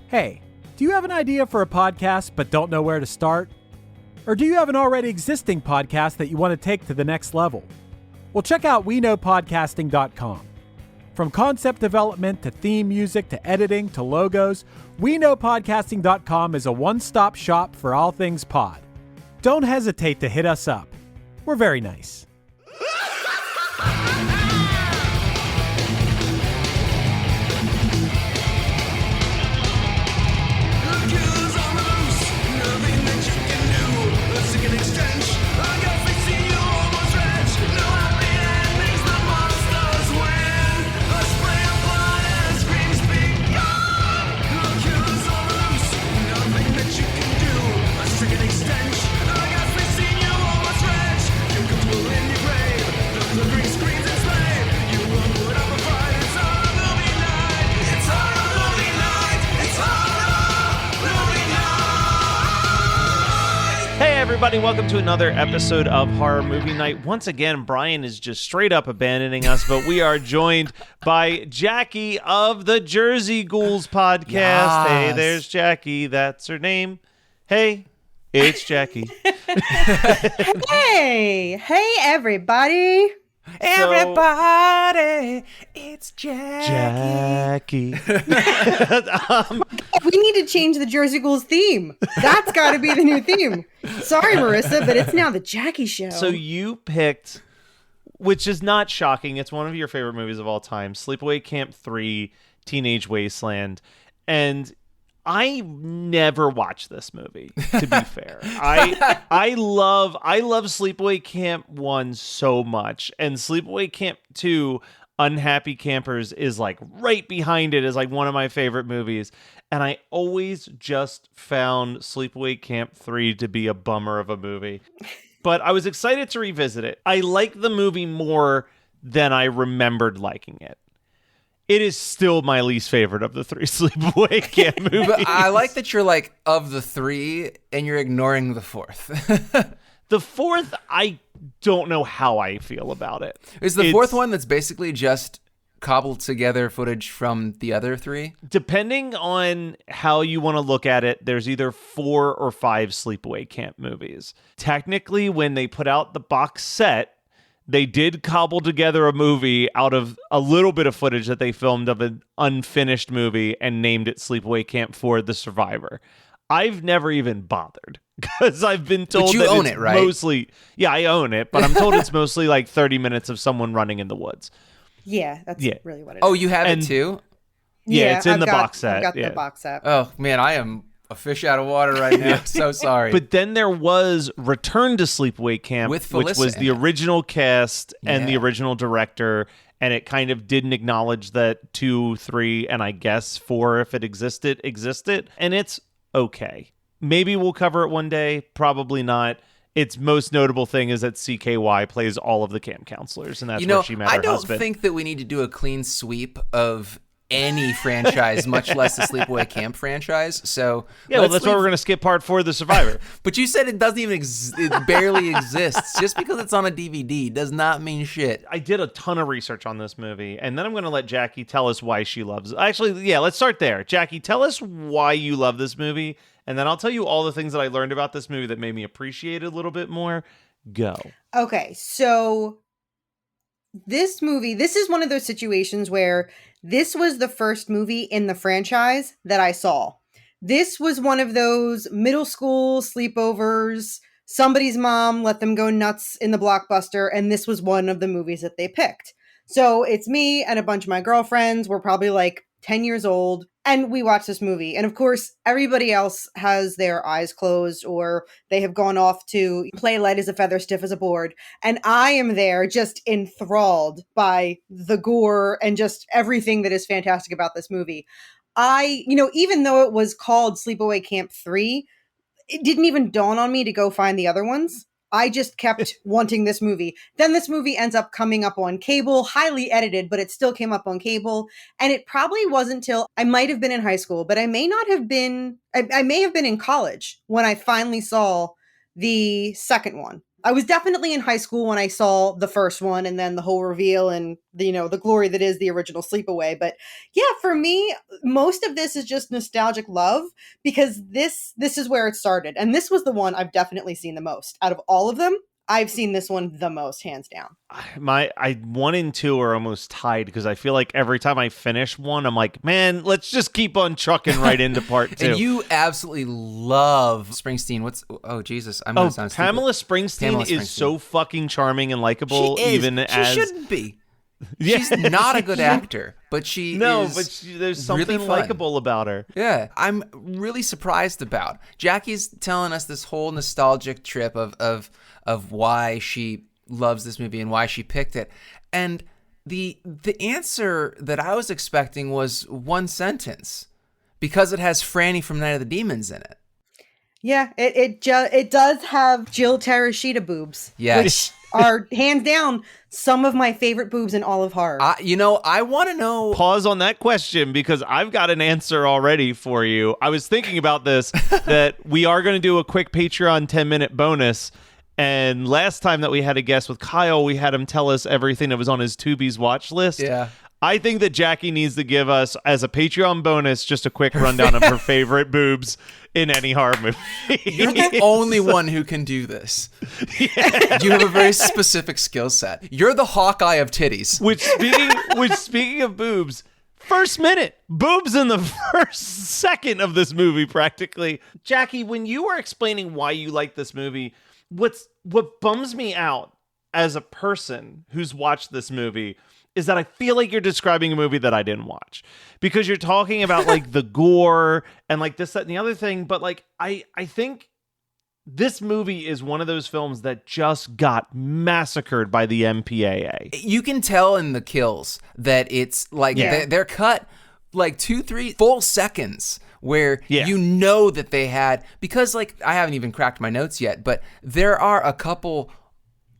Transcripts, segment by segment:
Hey, do you have an idea for a podcast but don't know where to start? Or do you have an already existing podcast that you want to take to the next level? Well, check out WeKnowPodcasting.com. From concept development to theme music to editing to logos, WeKnowPodcasting.com is a one-stop shop for all things pod. Don't hesitate to hit us up. We're very nice. Everybody, welcome to another episode of Horror Movie Night. Once again, Brian is just straight up abandoning us, but we are joined by Jacki of the Jersey Ghouls podcast. Yes. Hey, there's Jacki. That's her name. Hey, it's Jacki. Hey, everybody. Everybody, it's Jacki. We need to change the Jersey Ghouls theme. That's got to be the new theme. Sorry, Marissa, but it's now the Jacki Show. So you picked, which is not shocking, it's one of your favorite movies of all time, Sleepaway Camp III, Teenage Wasteland, and I never watched this movie, to be fair. I love Sleepaway Camp 1 so much, and Sleepaway Camp 2, Unhappy Campers, is like right behind it as like one of my favorite movies. And I always just found Sleepaway Camp 3 to be a bummer of a movie. But I was excited to revisit it. I like the movie more than I remembered liking it. It is still my least favorite of the three Sleepaway Camp movies. But I like that you're like, of the three, and you're ignoring the fourth. The fourth, I don't know how I feel about it. Is the fourth one that's basically just cobbled together footage from the other three? Depending on how you want to look at it, there's either 4 or 5 Sleepaway Camp movies. Technically, when they put out the box set, they did cobble together a movie out of a little bit of footage that they filmed of an unfinished movie and named it Sleepaway Camp 4: The Survivor. I've never even bothered because I've been told you that own it's it, right? mostly, yeah, I own it, but I'm told it's mostly like 30 minutes of someone running in the woods. Yeah, that's really what it is. Oh, you have And- it too? Yeah, it's in the box set. I've got yeah. the box set. Oh, man, I am a fish out of water right now. So sorry. But then there was Return to Sleepaway Camp, With which was Felissa the in it. original cast and the Yeah. original director, and it kind of didn't acknowledge that 2, 3, and I guess 4, if it existed, and it's okay. Maybe we'll cover it one day, probably not. Its most notable thing is that CKY plays all of the camp counselors, and that's where she met her I don't husband. think that we need to do a clean sweep of any franchise, much less the Sleepaway Camp franchise. So Yeah, well, that's why we're going to skip part 4 of The Survivor. But you said it doesn't even it barely exists. Just because it's on a DVD does not mean shit. I did a ton of research on this movie, and then I'm going to let Jacki tell us why she loves it. Actually, yeah, let's start there. Jacki, tell us why you love this movie, and then I'll tell you all the things that I learned about this movie that made me appreciate it a little bit more. Go. Okay, so this movie, this is one of those situations where this was the first movie in the franchise that I saw. This was one of those middle school sleepovers. Somebody's mom let them go nuts in the Blockbuster, and this was one of the movies that they picked. So it's me and a bunch of my girlfriends. We're probably like 10 years old, and we watched this movie. And of course, everybody else has their eyes closed, or they have gone off to play light as a feather, stiff as a board. And I am there just enthralled by the gore and just everything that is fantastic about this movie. Even though it was called Sleepaway Camp 3, it didn't even dawn on me to go find the other ones. I just kept wanting this movie. Then this movie ends up coming up on cable, highly edited, but it still came up on cable. And it probably wasn't till I might have been in high school, but I may not have been, I may have been in college when I finally saw the second one. I was definitely in high school when I saw the first one and then the whole reveal and the glory that is the original Sleepaway. But yeah, for me, most of this is just nostalgic love because this is where it started. And this was the one I've definitely seen the most. Out of all of them, I've seen this one the most, hands down. I 1 and 2 are almost tied because I feel like every time I finish one, I'm like, man, let's just keep on trucking right into part 2. And you absolutely love Springsteen. Oh Jesus, I'm gonna sound stupid. Pamela Springsteen is so fucking charming and likable. She shouldn't be. Yeah. She's not a good actor, but there's something really likable about her. Yeah, I'm really surprised about. Jackie's telling us this whole nostalgic trip of why she loves this movie and why she picked it, and the answer that I was expecting was one sentence, because it has Franny from Night of the Demons in it. Yeah, it does have Jill Tereshita boobs. Yes. Which are hands down some of my favorite boobs in all of horror. I want to know. Pause on that question because I've got an answer already for you. I was thinking about this, that we are going to do a quick Patreon 10-minute bonus. And last time that we had a guest with Kyle, we had him tell us everything that was on his Tubi's watch list. Yeah. I think that Jackie needs to give us, as a Patreon bonus, just a quick rundown of her favorite boobs in any horror movie. You're the only one who can do this. Yeah. You have a very specific skill set. You're the Hawkeye of titties. Which speaking of boobs, first minute, boobs in the first second of this movie, practically. Jackie, when you were explaining why you like this movie, what bums me out as a person who's watched this movie is that I feel like you're describing a movie that I didn't watch, because you're talking about like the gore and like this, that, and the other thing. But like, I think this movie is one of those films that just got massacred by the MPAA. You can tell in the kills that it's like they're cut like 2-3 full seconds where you know that they had, because like I haven't even cracked my notes yet, but there are a couple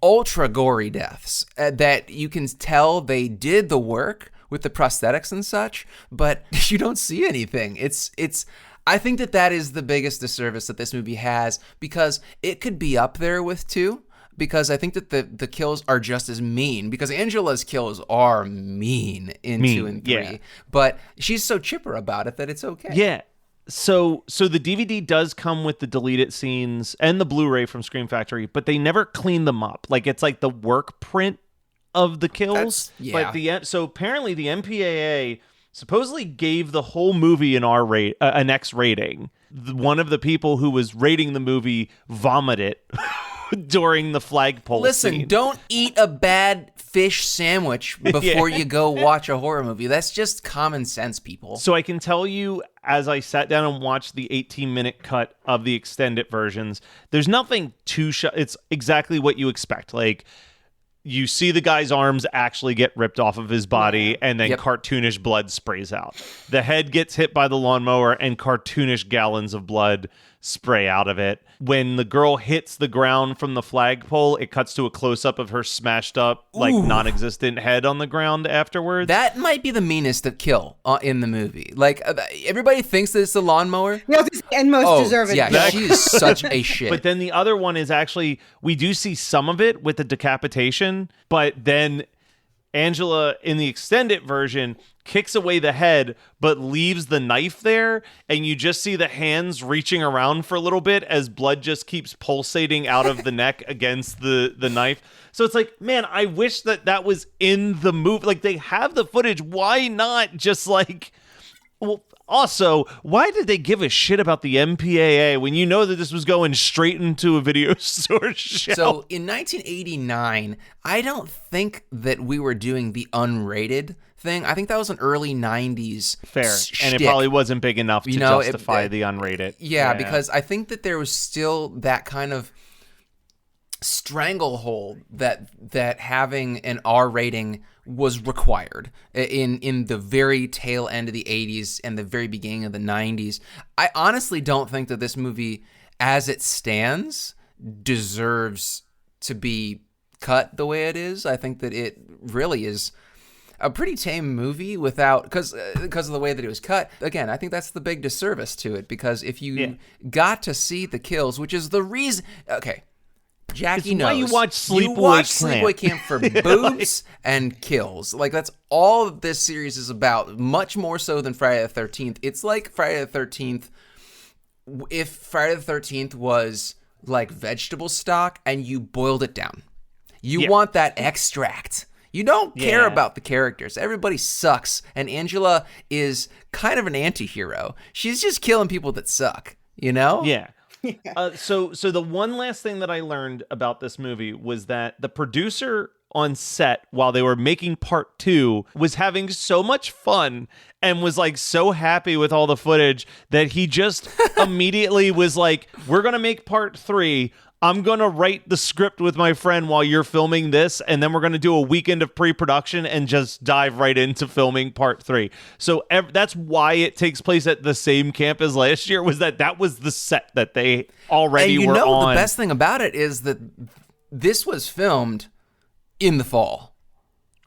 ultra gory deaths that you can tell they did the work with the prosthetics and such, but you don't see anything. It's I think that is the biggest disservice that this movie has, because it could be up there with 2, because I think that the kills are just as mean, because Angela's kills are mean in 2 and 3, but she's so chipper about it that it's okay. Yeah. So the DVD does come with the deleted scenes and the Blu-ray from Scream Factory, but they never clean them up. Like, it's like the work print of the kills. But so apparently the MPAA supposedly gave the whole movie an X rating. One of the people who was rating the movie vomited during the flagpole scene. Don't eat a bad fish sandwich before you go watch a horror movie. That's just common sense, people. So I can tell you, as I sat down and watched the 18-minute cut of the extended versions, there's nothing too it's exactly what you expect. Like, you see the guy's arms actually get ripped off of his body, and then cartoonish blood sprays out. The head gets hit by the lawnmower, and cartoonish gallons of blood spray out of it. When the girl hits the ground from the flagpole, it cuts to a close-up of her smashed up, like, non-existent head on the ground afterwards. That might be the meanest kill in the movie. Like, everybody thinks that it's the lawnmower. And most deserve it. Yeah, she is such a shit. But then the other one is actually, we do see some of it with the decapitation, but then Angela, in the extended version, kicks away the head, but leaves the knife there, and you just see the hands reaching around for a little bit as blood just keeps pulsating out of the neck against the knife. So it's like, man, I wish that was in the movie. Like, they have the footage. Why not just like... Well, also, why did they give a shit about the MPAA when you know that this was going straight into a video store shelf? So in 1989, I don't think that we were doing the unrated thing. I think that was an early 90s shtick. And it probably wasn't big enough to justify the unrated. Yeah, because I think that there was still that kind of stranglehold that having an R rating was required in the very tail end of the 80s and the very beginning of the 90s. I honestly don't think that this movie, as it stands, deserves to be cut the way it is. I think that it really is a pretty tame movie because of the way that it was cut. Again, I think that's the big disservice to it, because if you got to see the kills, which is the reason... Okay, Jackie it's knows. Why you watch Sleepaway Camp for boobs and kills. Like, that's all this series is about, much more so than Friday the 13th. It's like Friday the 13th, if Friday the 13th was like vegetable stock and you boiled it down. You want that extract. You don't care about the characters. Everybody sucks. And Angela is kind of an anti-hero. She's just killing people that suck, you know? Yeah. So the one last thing that I learned about this movie was that the producer on set while they were making part 2 was having so much fun and was like so happy with all the footage that he just immediately was like, we're going to make part 3. I'm going to write the script with my friend while you're filming this, and then we're going to do a weekend of pre-production and just dive right into filming part 3. So that's why it takes place at the same camp as last year, was that was the set that they already were on. The best thing about it is that this was filmed in the fall.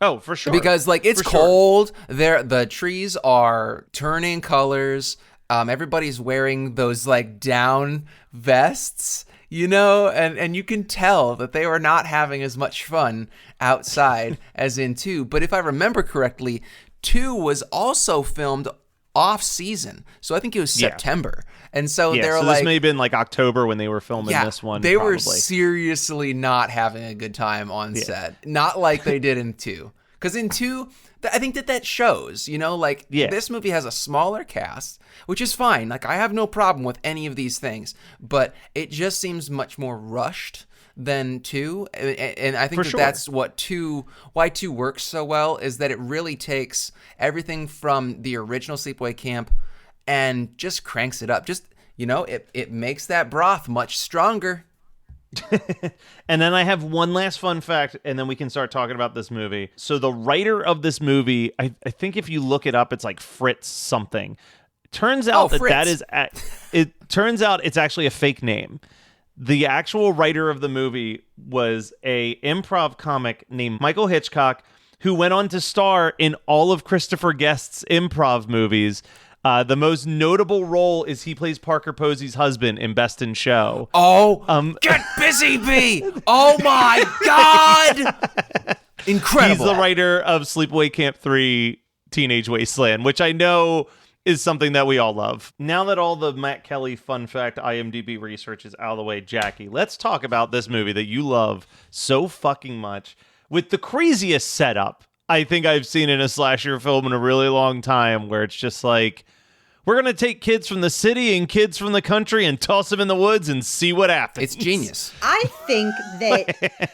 Oh, for sure. Because like it's cold, the trees are turning colors. Everybody's wearing those like down vests. You know, and you can tell that they were not having as much fun outside as in 2. But if I remember correctly, 2 was also filmed off season. So I think it was September. And so they were so like, this may have been like October when they were filming this one. They were seriously not having a good time on set. Not like they did in 2. Because in 2, I think that shows, you know, like this movie has a smaller cast, which is fine. Like, I have no problem with any of these things, but it just seems much more rushed than 2. And I think that's what why 2 works so well, is that it really takes everything from the original Sleepaway Camp and just cranks it up. Just, you know, it makes that broth much stronger. And then I have one last fun fact, and then we can start talking about this movie. So the writer of this movie, I think if you look it up, it's like Fritz something. Turns out it turns out it's actually a fake name. The actual writer of the movie was a improv comic named Michael Hitchcock, who went on to star in all of Christopher Guest's improv movies. The most notable role is he plays Parker Posey's husband in Best in Show. Oh, get busy, B! Oh my God! Incredible. He's the writer of Sleepaway Camp 3, Teenage Wasteland, which I know is something that we all love. Now that all the Matt Kelly fun fact IMDb research is out of the way, Jackie, let's talk about this movie that you love so fucking much with the craziest setup I think I've seen in a slasher film in a really long time, where it's just like, we're going to take kids from the city and kids from the country and toss them in the woods and see what happens. It's genius. I think that,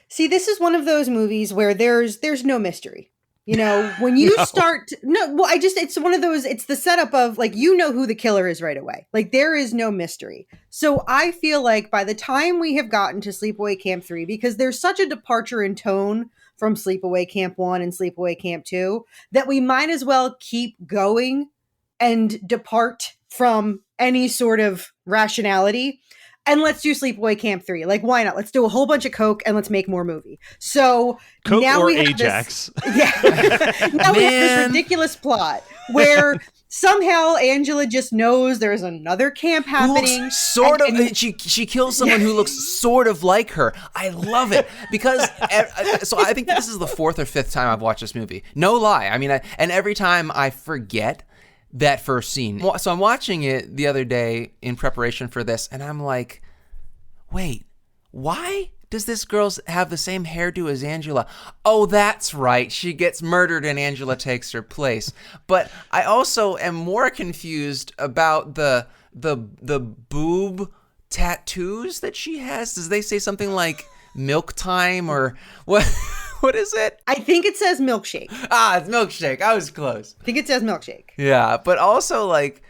see, this is one of those movies where there's no mystery. You know, when you it's one of those, it's the setup of like, you know who the killer is right away. Like, there is no mystery. So I feel like by the time we have gotten to Sleepaway Camp 3, because there's such a departure in tone from Sleepaway Camp 1 and Sleepaway Camp 2, that we might as well keep going and depart from any sort of rationality. And let's do Sleepaway Camp 3. Like, why not? Let's do a whole bunch of coke and let's make more movie. So coke now or we have Ajax. Now we have this ridiculous plot where somehow Angela just knows there's another camp happening. She kills someone who looks sort of like her. I love it because so I think this is the 4th or 5th time I've watched this movie. No lie. I mean, and every time I forget that first scene. So I'm watching it the other day in preparation for this, and I'm like, wait, why does this girl have the same hairdo as Angela? Oh, that's right. She gets murdered and Angela takes her place. But I also am more confused about the boob tattoos that she has. Does they say something like milk time or what? What is it? I think it says milkshake. It's milkshake. I was close. I think it says milkshake. Yeah, but also like,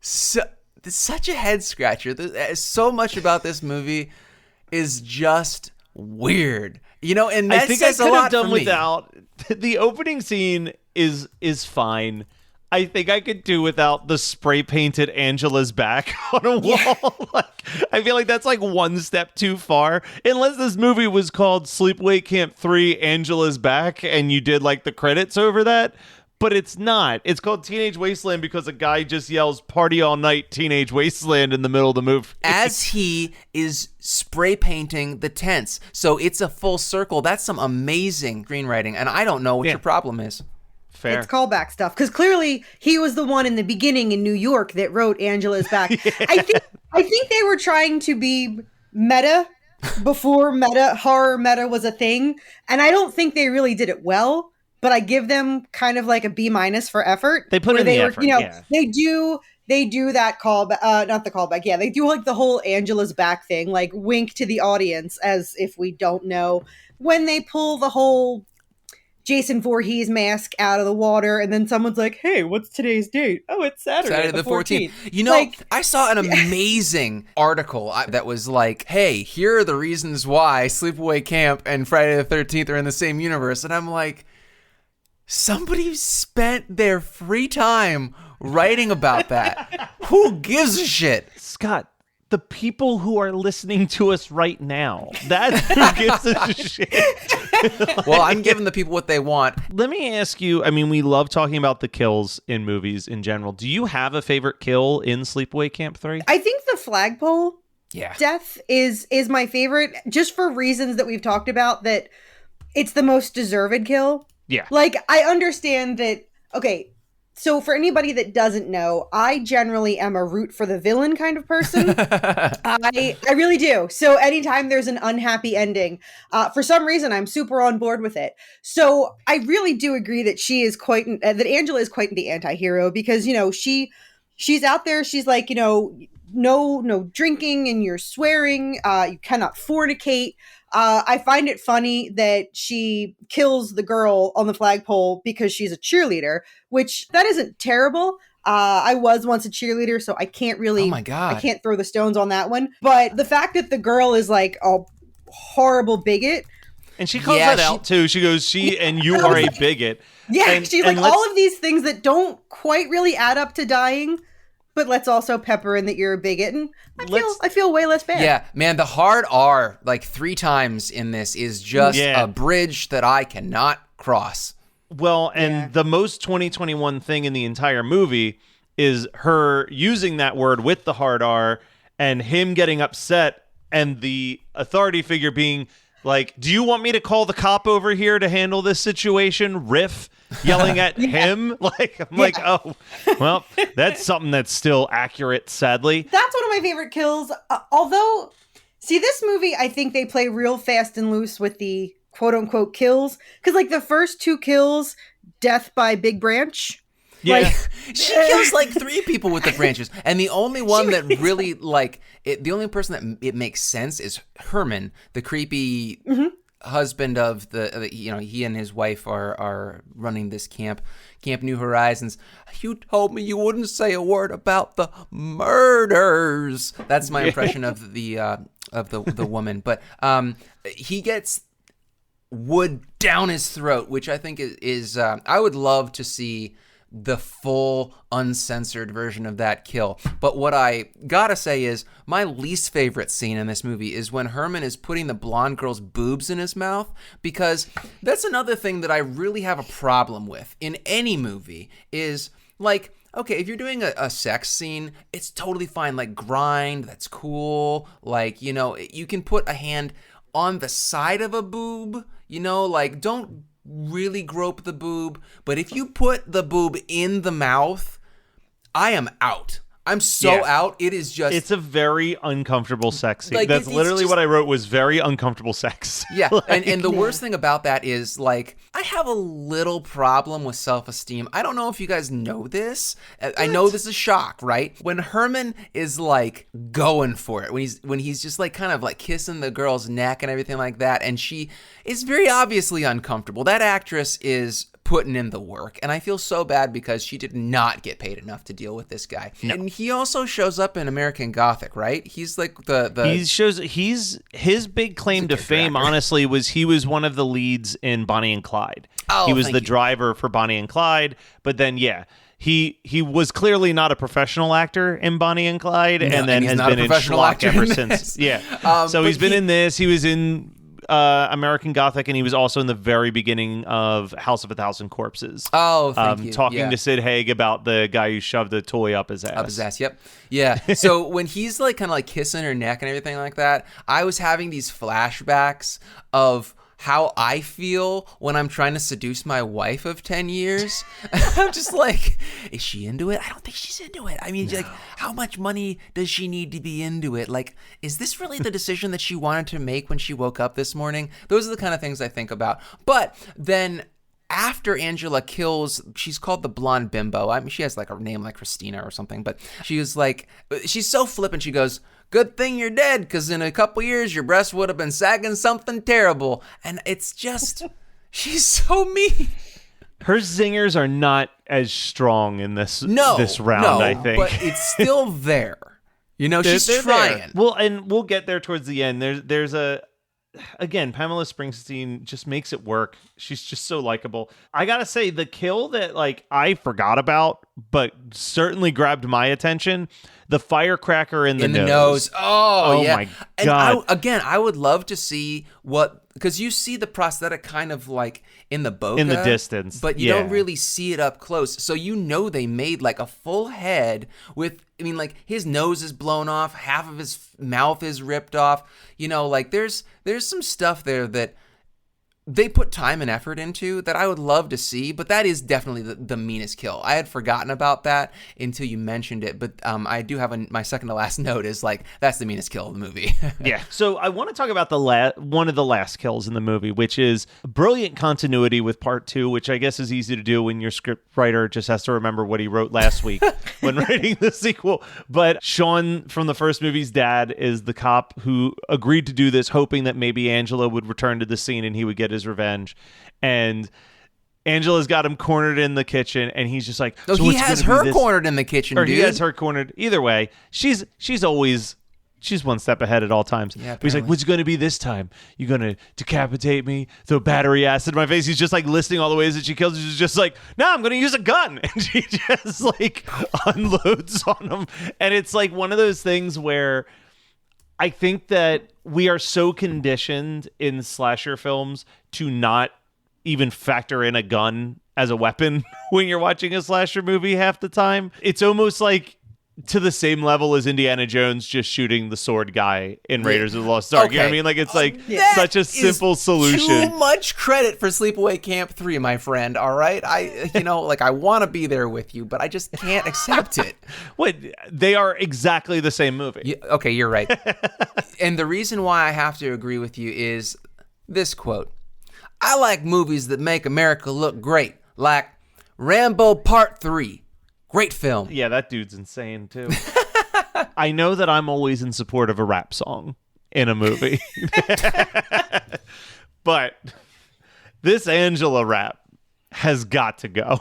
it's such a head scratcher. So much about this movie is just weird, you know. And that I think says I could a lot have done for me. without. The opening scene is fine. I think I could do without the spray painted Angela's back on a wall. Like, I feel like that's like one step too far. Unless this movie was called Sleepaway Camp 3 Angela's Back and you did like the credits over that. but it's not. It's called Teenage Wasteland because a guy just yells "Party all night, Teenage Wasteland" in the middle of the movie. As he is spray painting the tents. So it's a full circle. That's some amazing screenwriting. And I don't know what your problem is. Fair. It's callback stuff. Because clearly he was the one in the beginning in New York that wrote Angela's Back. I think they were trying to be meta before horror meta was a thing. And I don't think they really did it well. But I give them kind of like a B- for effort. They put in the effort, They do that not the callback. Yeah, they do like the whole Angela's Back thing, like wink to the audience as if we don't know. When they pull the whole Jason Voorhees mask out of the water, and then someone's like, "Hey, what's today's date? Oh, it's Saturday the 14th." You know, I saw an amazing article that was like, "Hey, here are the reasons why Sleepaway Camp and Friday the 13th are in the same universe," and I'm like, somebody spent their free time writing about that. Who gives a shit? Scott, the people who are listening to us right now. That's who gives a shit. Well, I'm giving the people what they want. Let me ask you, I mean, we love talking about the kills in movies in general. Do you have a favorite kill in Sleepaway Camp 3? I think the flagpole death is my favorite, just for reasons that we've talked about, that it's the most deserved kill. Yeah. Like, I understand that, okay, so for anybody that doesn't know, I generally am a root for the villain kind of person. I really do. So anytime there's an unhappy ending, for some reason, I'm super on board with it. So I really do agree that that Angela is quite the anti-hero, because, you know, she's out there. She's like, you know, no drinking, and you're swearing. You cannot fornicate. I find it funny that she kills the girl on the flagpole because she's a cheerleader, which that isn't terrible. I was once a cheerleader, so I can't really, oh my God, I can't throw the stones on that one. But the fact that the girl is like a horrible bigot. And she calls that out too. She goes, and you are a bigot. Yeah, and, she's like, all of these things that don't quite really add up to dying. But let's also pepper in that you're a bigot, and I feel way less bad. Yeah, man, the hard R like 3 times in this is just a bridge that I cannot cross. Well, and the most 2021 thing in the entire movie is her using that word with the hard R, and him getting upset, and the authority figure being like, "Do you want me to call the cop over here to handle this situation?" Riff yelling at him. Like, I'm like, oh, well, that's something that's still accurate, sadly. That's one of my favorite kills. Although, see, this movie, I think they play real fast and loose with the quote unquote kills. Because, like, the first 2 kills, death by Big Branch. Yeah. Like, she kills like 3 people with the branches. And the only one that really, like, the only person that it makes sense is Herman, the creepy husband of he and his wife are running this Camp New Horizons. "You told me you wouldn't say a word about the murders." That's my impression of the woman. But he gets wood down his throat, which I think is I would love to see the full uncensored version of that kill. But what I gotta say is my least favorite scene in this movie is when Herman is putting the blonde girl's boobs in his mouth, because that's another thing that I really have a problem with in any movie is, like, okay, if you're doing a sex scene, it's totally fine. Like, grind, that's cool. Like, you know, you can put a hand on the side of a boob, you know, like, don't really grope the boob. But if you put the boob in the mouth, I am out. I'm so out. It is just... It's a very uncomfortable sex scene. Like, that's literally what I wrote, was very uncomfortable sex. Yeah, and the worst thing about that is, like, I have a little problem with self-esteem. I don't know if you guys know this. I know this is a shock, right? When Herman is, like, going for it, when he's just, like, kind of, like, kissing the girl's neck and everything like that, and she is very obviously uncomfortable. That actress is putting in the work, and I feel so bad because she did not get paid enough to deal with this guy. No. And he also shows up in American Gothic, right? He's like his big claim to fame, honestly, was he was one of the leads in Bonnie and Clyde. He was the driver for Bonnie and Clyde, but then he was clearly not a professional actor in Bonnie and Clyde, and then has been in schlock ever since. Yeah. So he's been in this. He was in American Gothic, and he was also in the very beginning of House of a Thousand Corpses. Oh, thank you. Talking to Sid Haig about the guy who shoved a toy up his ass. Up his ass, yep. Yeah. So when he's like kind of like kissing her neck and everything like that, I was having these flashbacks of how I feel when I'm trying to seduce my wife of 10 years. I'm just like, is she into it? I don't think she's into it. I mean, like, how much money does she need to be into it? Like, is this really the decision that she wanted to make when she woke up this morning? Those are the kind of things I think about. But then after Angela kills, she's called the blonde bimbo. I mean, she has like a name like Christina or something, but she was like, she's so flippant. She goes, good thing you're dead, because in a couple years, your breast would have been sagging something terrible. And it's just, she's so mean. Her zingers are not as strong in this round, I think. But it's still there. You know, she's trying. There. Well, and we'll get there towards the end. There's again, Pamela Springsteen just makes it work. She's just so likable. I gotta say, the kill that like I forgot about, but certainly grabbed my attention, the firecracker in the nose. Oh yeah. My God. And I would love to see because you see the prosthetic kind of like in the bokeh. In the distance. But you don't really see it up close. So you know they made like a full head with, I mean, like his nose is blown off, half of his mouth is ripped off. You know, like there's some stuff there that they put time and effort into that I would love to see, but that is definitely the meanest kill. I had forgotten about that until you mentioned it, but I do have my second to last note is like, that's the meanest kill of the movie. Yeah. So I want to talk about one of the last kills in the movie, which is brilliant continuity with part 2, which I guess is easy to do when your script writer just has to remember what he wrote last week when writing the sequel. But Sean from the first movie's dad is the cop who agreed to do this, hoping that maybe Angela would return to the scene and he would get his revenge. And Angela's got him cornered in the kitchen, and he's just like, so he has her cornered in the kitchen, or dude. He has her cornered. Either way, she's one step ahead at all times. Yeah, but he's like, what's going to be this time? You going to decapitate me, throw battery acid in my face? He's just like listing all the ways that she kills. She's just like, no, I'm going to use a gun. And she just like unloads on him. And it's like one of those things where I think that we are so conditioned in slasher films to not even factor in a gun as a weapon when you're watching a slasher movie half the time. It's almost like to the same level as Indiana Jones just shooting the sword guy in Raiders of the Lost Ark. Okay. You know what I mean? Like, it's like such a simple solution. Too much credit for Sleepaway Camp 3, my friend, all right? I want to be there with you, but I just can't accept it. What? They are exactly the same movie. Okay, you're right. And the reason why I have to agree with you is this quote. I like movies that make America look great, like Rambo Part 3. Great film. Yeah, that dude's insane, too. I know that I'm always in support of a rap song in a movie. But this Angela rap has got to go.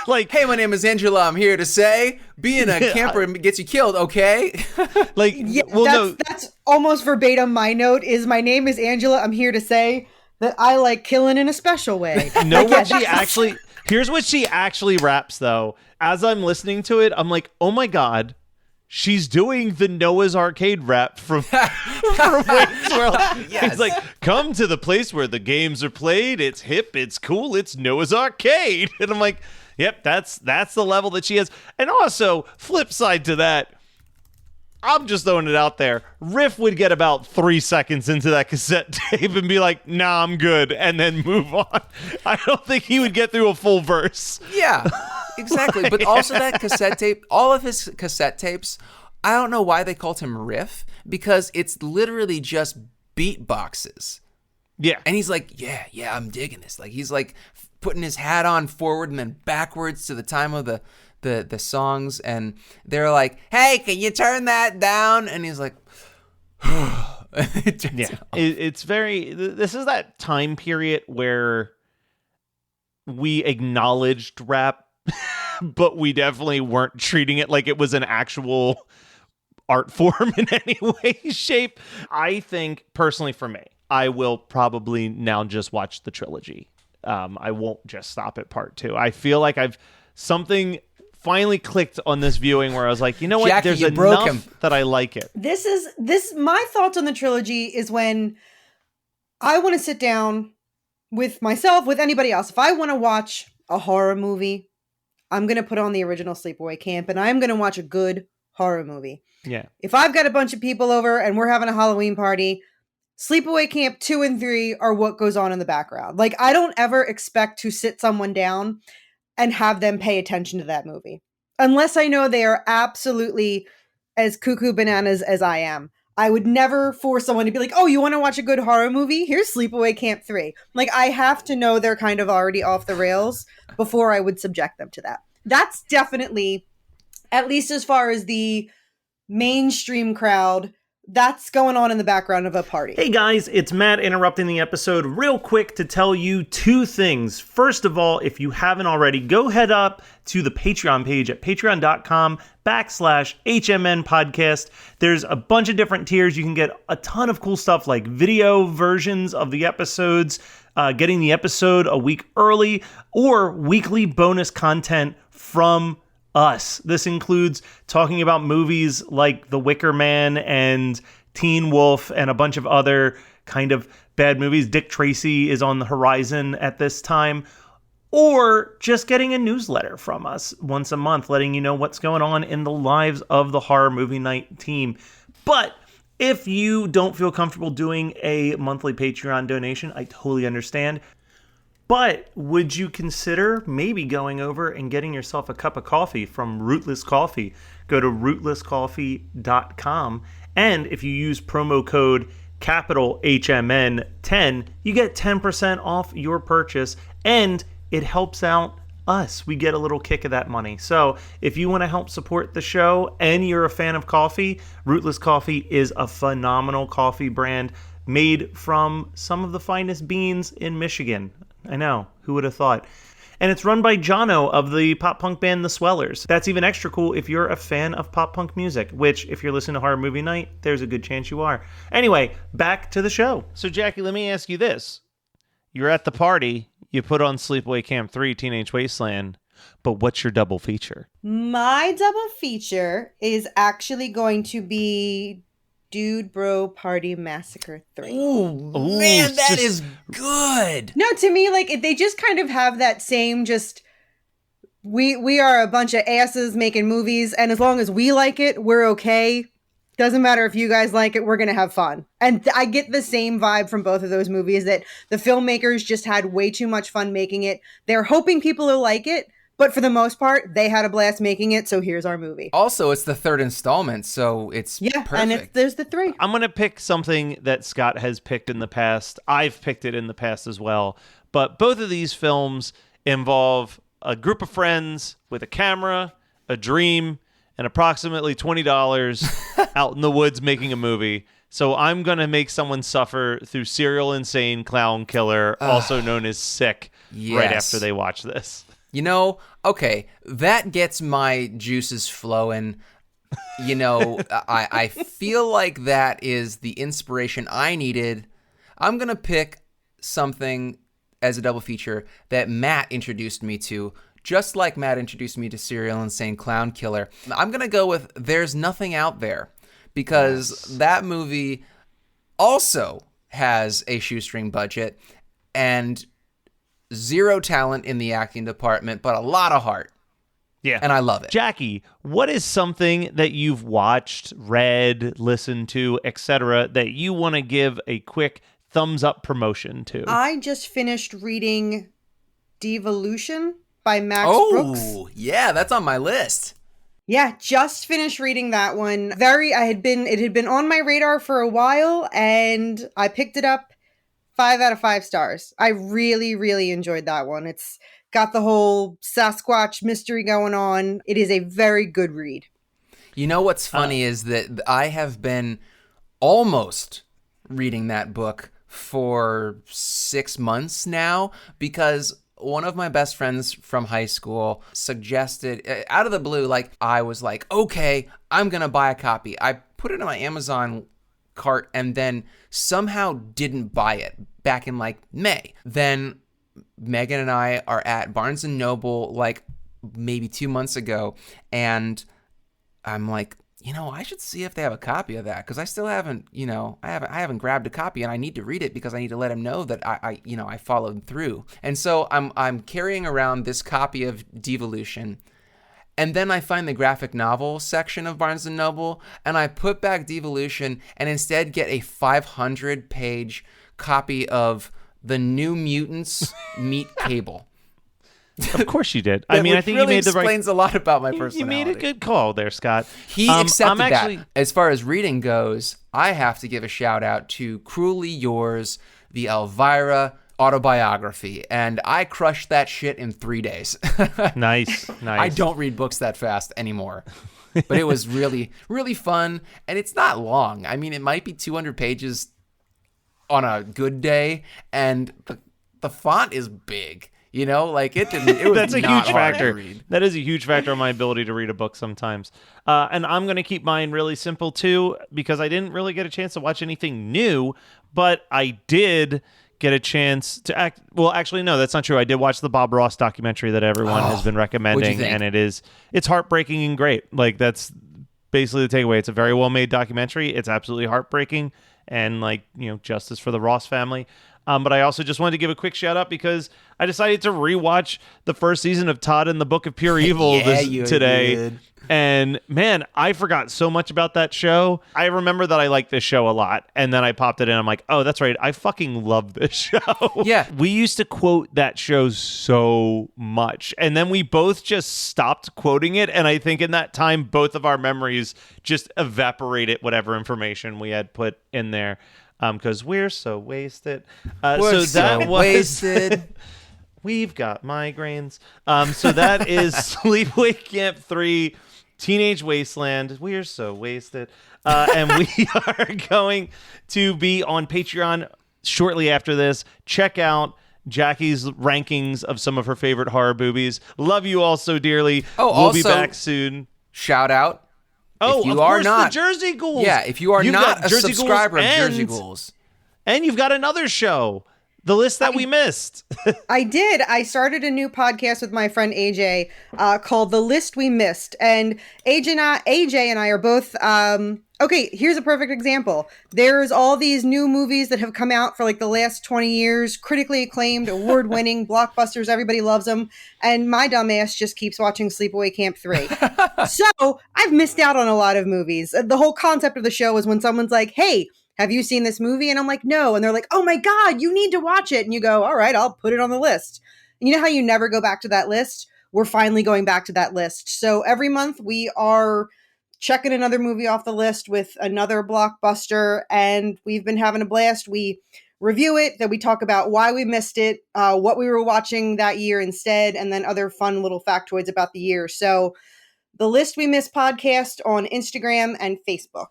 Like, hey, my name is Angela. I'm here to say being a camper gets you killed, okay? Like, yeah, that's almost verbatim. My note is, my name is Angela. I'm here to say that I like killing in a special way. Here's what she actually raps, though. As I'm listening to it, I'm like, oh my God, she's doing the Noah's Arcade rap from Wayne's World. Yes. It's like, come to the place where the games are played. It's hip, it's cool, it's Noah's Arcade. And I'm like, yep, that's the level that she has. And also, flip side to that, I'm just throwing it out there. Riff would get about 3 seconds into that cassette tape and be like, nah, I'm good, and then move on. I don't think he would get through a full verse. Yeah, exactly. But also that cassette tape, all of his cassette tapes, I don't know why they called him Riff, because it's literally just beatboxes. Yeah. And he's like, yeah, I'm digging this. Like, he's like putting his hat on forward and then backwards to the time of the songs, and they're like, hey, can you turn that down? And he's like, it's very, this is that time period where we acknowledged rap, but we definitely weren't treating it like it was an actual art form in any way, shape. I think, personally for me, I will probably now just watch the trilogy. I won't just stop at part 2. I feel like something finally clicked on this viewing where I was like, you know what? Jacki, there's enough that I like it. My thoughts on the trilogy is when I want to sit down with myself, with anybody else. If I want to watch a horror movie, I'm going to put on the original Sleepaway Camp and I'm going to watch a good horror movie. Yeah. If I've got a bunch of people over and we're having a Halloween party, Sleepaway Camp 2 and 3 are what goes on in the background. Like, I don't ever expect to sit someone down and have them pay attention to that movie. Unless I know they are absolutely as cuckoo bananas as I am. I would never force someone to be like, oh, you want to watch a good horror movie? Here's Sleepaway Camp 3. Like, I have to know they're kind of already off the rails before I would subject them to that. That's definitely, at least as far as the mainstream crowd, that's going on in the background of a party. Hey guys, it's Matt interrupting the episode real quick to tell you two things. First of all, if you haven't already, go head up to the Patreon page at patreon.com/HMN podcast. There's a bunch of different tiers. You can get a ton of cool stuff like video versions of the episodes, getting the episode a week early, or weekly bonus content from us. This includes talking about movies like The Wicker Man and Teen Wolf and a bunch of other kind of bad movies. Dick Tracy is on the horizon at this time. Or just getting a newsletter from us once a month, letting you know what's going on in the lives of the Horror Movie Night team. But if you don't feel comfortable doing a monthly Patreon donation, I totally understand. But would you consider maybe going over and getting yourself a cup of coffee from Rootless Coffee? Go to rootlesscoffee.com. And if you use promo code capital HMN10, you get 10% off your purchase. And it helps out us. We get a little kick of that money. So if you want to help support the show and you're a fan of coffee, Rootless Coffee is a phenomenal coffee brand made from some of the finest beans in Michigan. I know, who would have thought? And it's run by Jono of the pop punk band The Swellers. That's even extra cool if you're a fan of pop punk music, which, if you're listening to Horror Movie Night, there's a good chance you are. Anyway, back to the show. So, Jackie, let me ask you this. You're at the party, you put on Sleepaway Camp 3, Teenage Wasteland, but what's your double feature? My double feature is actually going to be Dude Bro Party Massacre 3. Ooh, man, that is good. No, to me, like, they just kind of have that same just, we are a bunch of asses making movies, and as long as we like it, we're okay. Doesn't matter if you guys like it, we're going to have fun. And I get the same vibe from both of those movies, that the filmmakers just had way too much fun making it. They're hoping people will like it, but for the most part, they had a blast making it, so here's our movie. Also, it's the third installment, so it's perfect. And there's the 3. I'm going to pick something that Scott has picked in the past. I've picked it in the past as well. But both of these films involve a group of friends with a camera, a dream, and approximately $20 out in the woods making a movie. So I'm going to make someone suffer through Serial Insane Clown Killer, also known as Sick, right after they watch this. You know, okay, that gets my juices flowing. You know, I feel like that is the inspiration I needed. I'm going to pick something as a double feature that Matt introduced me to, just like Matt introduced me to Serial Insane Clown Killer. I'm going to go with There's Nothing Out There, because that movie also has a shoestring budget and zero talent in the acting department, but a lot of heart. Yeah. And I love it. Jackie, what is something that you've watched, read, listened to, etc., that you want to give a quick thumbs up promotion to? I just finished reading Devolution by Max Brooks. Oh, yeah, that's on my list. Yeah, just finished reading that one. It had been on my radar for a while, and I picked it up. 5 out of 5 stars. I really, really enjoyed that one. It's got the whole Sasquatch mystery going on. It is a very good read. You know what's funny is that I have been almost reading that book for 6 months now, because one of my best friends from high school suggested, out of the blue, like, I was like, okay, I'm going to buy a copy. I put it in my Amazon cart and then somehow didn't buy it back in like May. Then Megan and I are at Barnes & Noble like maybe 2 months ago, and I'm like, I should see if they have a copy of that, because I still haven't, I haven't grabbed a copy, and I need to read it because I need to let him know that I followed through. And so I'm carrying around this copy of Devolution, and then I find the graphic novel section of Barnes & Noble, and I put back Devolution and instead get a 500-page copy of The New Mutants Meet Cable. Of course you did. I mean, I think really you made the right. Explains a lot about my personality. You made a good call there, Scott. He accepted that. As far as reading goes, I have to give a shout out to Cruelly Yours, the Elvira autobiography, and I crushed that shit in 3 days. Nice. I don't read books that fast anymore. But it was really, really fun, and it's not long. I mean, it might be 200 pages on a good day, and the font is big. It was That's a not huge hard factor. to read. That is a huge factor on my ability to read a book sometimes. And I'm going to keep mine really simple too, because I didn't really get a chance to watch anything new, but I did get a chance to act. Well, actually, no, that's not true. I did watch the Bob Ross documentary that everyone has been recommending, and it's heartbreaking and great. Like, that's basically the takeaway. It's a very well made documentary. It's absolutely heartbreaking, and justice for the Ross family. But I also just wanted to give a quick shout out because I decided to rewatch the first season of Todd and the Book of Pure Evil today. Did. And man, I forgot so much about that show. I remember that I liked this show a lot. And then I popped it in. I'm like, oh, that's right. I fucking love this show. Yeah. We used to quote that show so much. And then we both just stopped quoting it. And I think in that time, both of our memories just evaporated whatever information we had put in there. Because we're so wasted. Wasted. We've got migraines. So that is Sleepaway Camp 3, Teenage Wasteland. We're so wasted. And we are going to be on Patreon shortly after this. Check out Jacki's rankings of some of her favorite horror movies. Love you all so dearly. We'll be back soon. Shout out. Oh, if you of are course, not, the Jersey Ghouls. Yeah, if you are not a subscriber of Jersey Ghouls. And you've got another show, The List That We Missed. I did. I started a new podcast with my friend AJ called The List We Missed. And AJ and I are both... okay, here's a perfect example. There's all these new movies that have come out for like the last 20 years, critically acclaimed, award-winning, blockbusters, everybody loves them. And my dumbass just keeps watching Sleepaway Camp 3. So I've missed out on a lot of movies. The whole concept of the show is when someone's like, hey, have you seen this movie? And I'm like, no. And they're like, oh my God, you need to watch it. And you go, all right, I'll put it on the list. And you know how you never go back to that list? We're finally going back to that list. So every month we are checking another movie off the list with another blockbuster, and we've been having a blast. We review it, then we talk about why we missed it, what we were watching that year instead, and then other fun little factoids about the year. So the List We Missed podcast on Instagram and Facebook,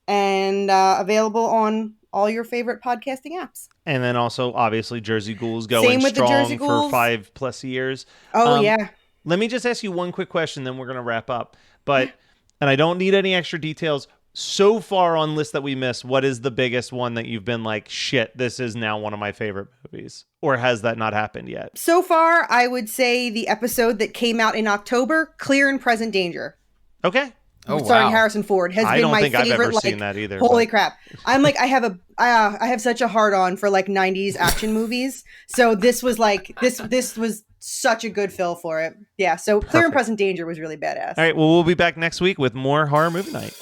and available on all your favorite podcasting apps. And then also, obviously, Jersey Ghouls going strong for 5+ years. Oh, yeah. Let me just ask you one quick question, then we're going to wrap up. But... and I don't need any extra details. So far on List That We Missed, what is the biggest one that you've been like, shit, this is now one of my favorite movies? Or has that not happened yet? So far, I would say the episode that came out in October, Clear and Present Danger. Okay. Oh, starring Harrison Ford, has been my favorite. I don't think I've ever seen that either. Holy crap. I'm like, I have such a hard on for like 90s action movies. So this was like, this was such a good fill for it. Yeah, so Clear and Present Danger was really badass. All right, well, we'll be back next week with more Horror Movie Night.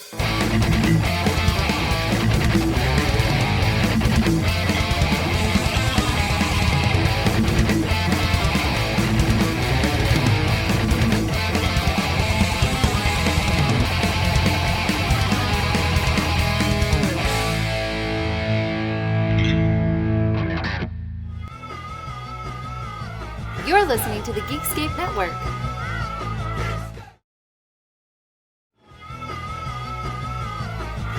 You're listening to the Geekscape Network.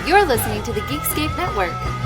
You're listening to the Geekscape Network.